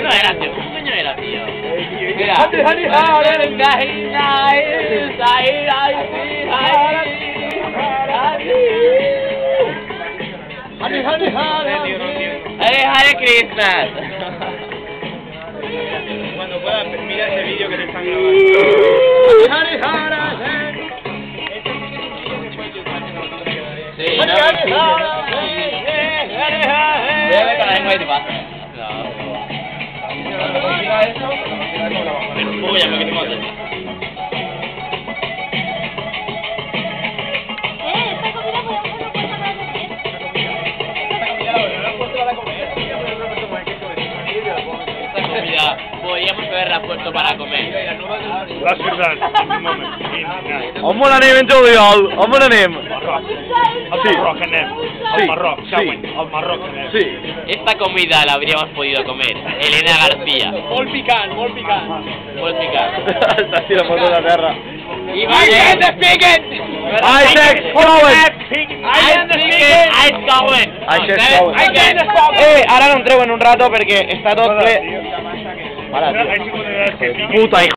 no era, tío. ¿Qué coño era, tío? Mira. Hare Krishna. Cuando puedas, mira ese vídeo que te están grabando. Sí, no, voy a ver con la lengua y te pasa. No. Uy, ya me quedé mal. Podríamos haberla puesto para comer. That's verdad. On vol anem en juliol? On vol anem? Sí. Al Marroc, sí. Al Marroc. Sí. Esta comida la habríamos podido comer. Elena García. Molt picant. Molt picant. Està així la foto de la terra. I Isaac Cowen! Isaac Cowen! Ara no entreu en un rato perquè està tot ple... Mare, tio. Puta, hijo.